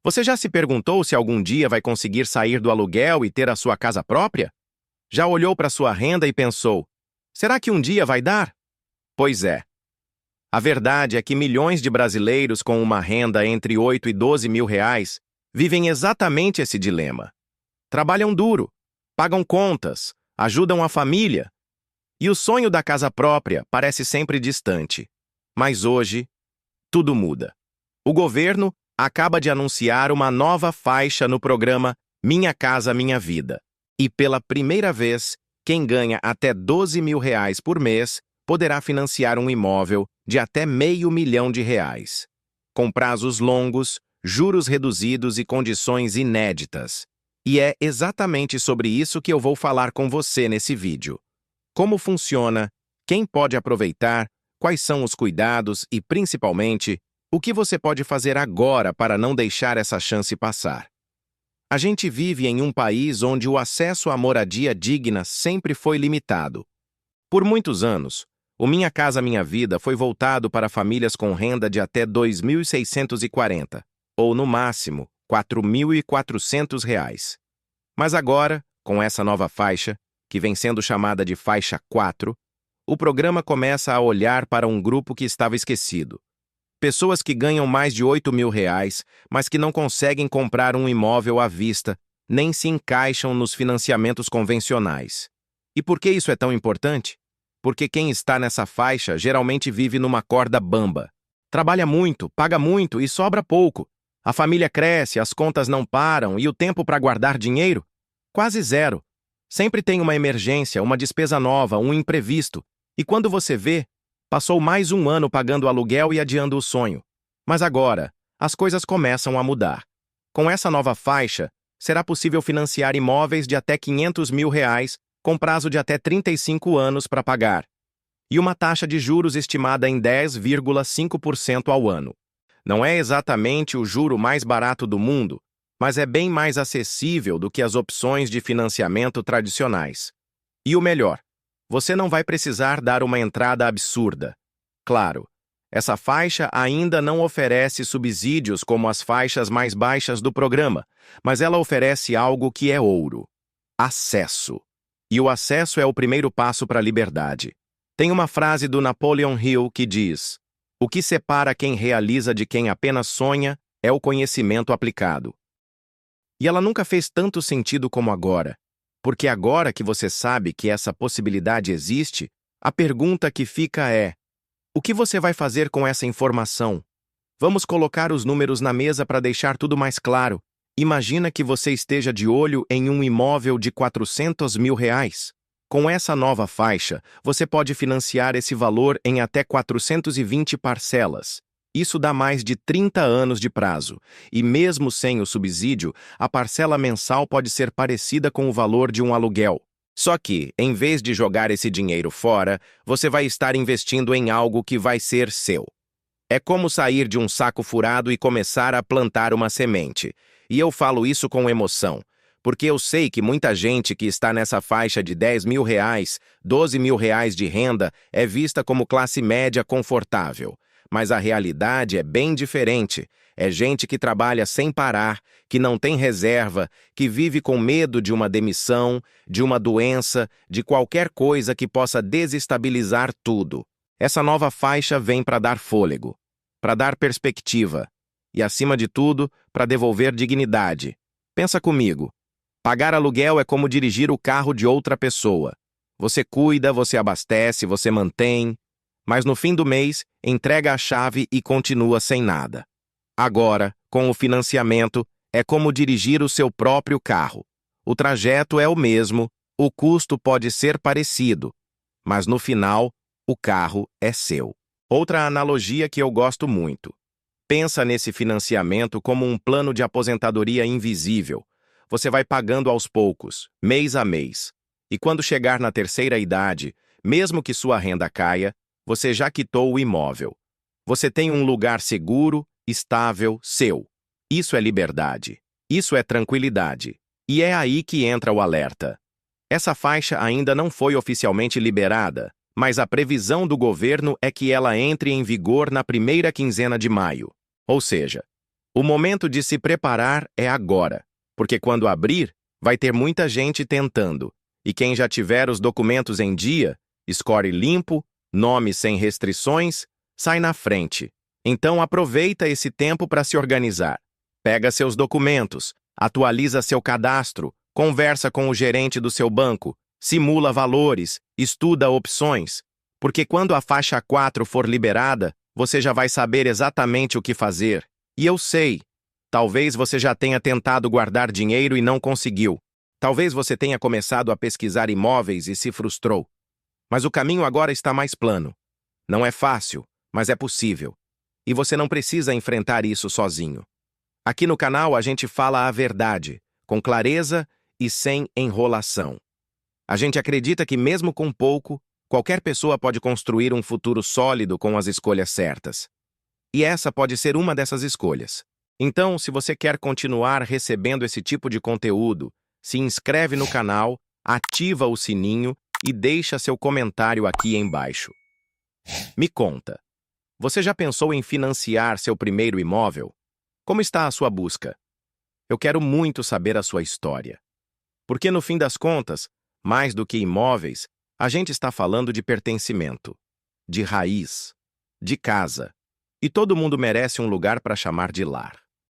Você já se perguntou se algum dia vai conseguir sair do aluguel e ter a sua casa própria? Já olhou para sua renda e pensou: será que um dia vai dar? Pois é. A verdade é que milhões de brasileiros com uma renda entre 8 e 12 mil reais vivem exatamente esse dilema. Trabalham duro, pagam contas, ajudam a família. E o sonho da casa própria parece sempre distante. Mas hoje, tudo muda. O governo acaba de anunciar uma nova faixa no programa Minha Casa Minha Vida. E pela primeira vez, quem ganha até 12 mil reais por mês poderá financiar um imóvel de até R$ 500.000, com prazos longos, juros reduzidos e condições inéditas. E é exatamente sobre isso que eu vou falar com você nesse vídeo. Como funciona, quem pode aproveitar, quais são os cuidados e, principalmente, o que você pode fazer agora para não deixar essa chance passar. A gente vive em um país onde o acesso à moradia digna sempre foi limitado. Por muitos anos, o Minha Casa Minha Vida foi voltado para famílias com renda de até R$ 2.640, ou no máximo, R$ 4.400. Mas agora, com essa nova faixa, que vem sendo chamada de Faixa 4, o programa começa a olhar para um grupo que estava esquecido. Pessoas que ganham mais de R$ 8 mil, mas que não conseguem comprar um imóvel à vista, nem se encaixam nos financiamentos convencionais. E por que isso é tão importante? Porque quem está nessa faixa geralmente vive numa corda bamba. Trabalha muito, paga muito e sobra pouco. A família cresce, as contas não param e o tempo para guardar dinheiro? Quase zero. Sempre tem uma emergência, uma despesa nova, um imprevisto. E quando você vê, passou mais um ano pagando aluguel e adiando o sonho. Mas agora, as coisas começam a mudar. Com essa nova faixa, será possível financiar imóveis de até R$ 500 mil, com prazo de até 35 anos para pagar. E uma taxa de juros estimada em 10,5% ao ano. Não é exatamente o juro mais barato do mundo, mas é bem mais acessível do que as opções de financiamento tradicionais. E o melhor, você não vai precisar dar uma entrada absurda. Claro, essa faixa ainda não oferece subsídios como as faixas mais baixas do programa, mas ela oferece algo que é ouro: acesso. E o acesso é o primeiro passo para a liberdade. Tem uma frase do Napoleon Hill que diz: o que separa quem realiza de quem apenas sonha é o conhecimento aplicado. E ela nunca fez tanto sentido como agora. Porque agora que você sabe que essa possibilidade existe, a pergunta que fica é: o que você vai fazer com essa informação? Vamos colocar os números na mesa para deixar tudo mais claro. Imagina que você esteja de olho em um imóvel de R$ 400 mil. Com essa nova faixa, você pode financiar esse valor em até 420 parcelas. Isso dá mais de 30 anos de prazo, e mesmo sem o subsídio, a parcela mensal pode ser parecida com o valor de um aluguel. Só que, em vez de jogar esse dinheiro fora, você vai estar investindo em algo que vai ser seu. É como sair de um saco furado e começar a plantar uma semente. E eu falo isso com emoção, porque eu sei que muita gente que está nessa faixa de R$ 10 mil, R$ 12 mil de renda é vista como classe média confortável. Mas a realidade é bem diferente. É gente que trabalha sem parar, que não tem reserva, que vive com medo de uma demissão, de uma doença, de qualquer coisa que possa desestabilizar tudo. Essa nova faixa vem para dar fôlego, para dar perspectiva e, acima de tudo, para devolver dignidade. Pensa comigo. Pagar aluguel é como dirigir o carro de outra pessoa. Você cuida, você abastece, você mantém, mas no fim do mês, entrega a chave e continua sem nada. Agora, com o financiamento, é como dirigir o seu próprio carro. O trajeto é o mesmo, o custo pode ser parecido, mas no final, o carro é seu. Outra analogia que eu gosto muito. Pensa nesse financiamento como um plano de aposentadoria invisível. Você vai pagando aos poucos, mês a mês. E quando chegar na terceira idade, mesmo que sua renda caia, você já quitou o imóvel. Você tem um lugar seguro, estável, seu. Isso é liberdade. Isso é tranquilidade. E é aí que entra o alerta. Essa faixa ainda não foi oficialmente liberada, mas a previsão do governo é que ela entre em vigor na primeira quinzena de maio. Ou seja, O momento de se preparar é agora, porque quando abrir, vai ter muita gente tentando, e quem já tiver os documentos em dia, score limpo, nome sem restrições, sai na frente. Então aproveita esse tempo para se organizar. Pega seus documentos, atualiza seu cadastro, conversa com o gerente do seu banco, simula valores, estuda opções, porque quando a faixa 4 for liberada, você já vai saber exatamente o que fazer. E eu sei, talvez você já tenha tentado guardar dinheiro e não conseguiu. Talvez você tenha começado a pesquisar imóveis e se frustrou. Mas o caminho agora está mais plano. Não é fácil, mas é possível. E você não precisa enfrentar isso sozinho. Aqui no canal a gente fala a verdade, com clareza e sem enrolação. A gente acredita que mesmo com pouco, qualquer pessoa pode construir um futuro sólido com as escolhas certas. E essa pode ser uma dessas escolhas. Então, se você quer continuar recebendo esse tipo de conteúdo, se inscreve no canal, ativa o sininho e deixa seu comentário aqui embaixo. Me conta, você já pensou em financiar seu primeiro imóvel? Como está a sua busca? Eu quero muito saber a sua história. Porque no fim das contas, mais do que imóveis, a gente está falando de pertencimento, de raiz, de casa. E todo mundo merece um lugar para chamar de lar.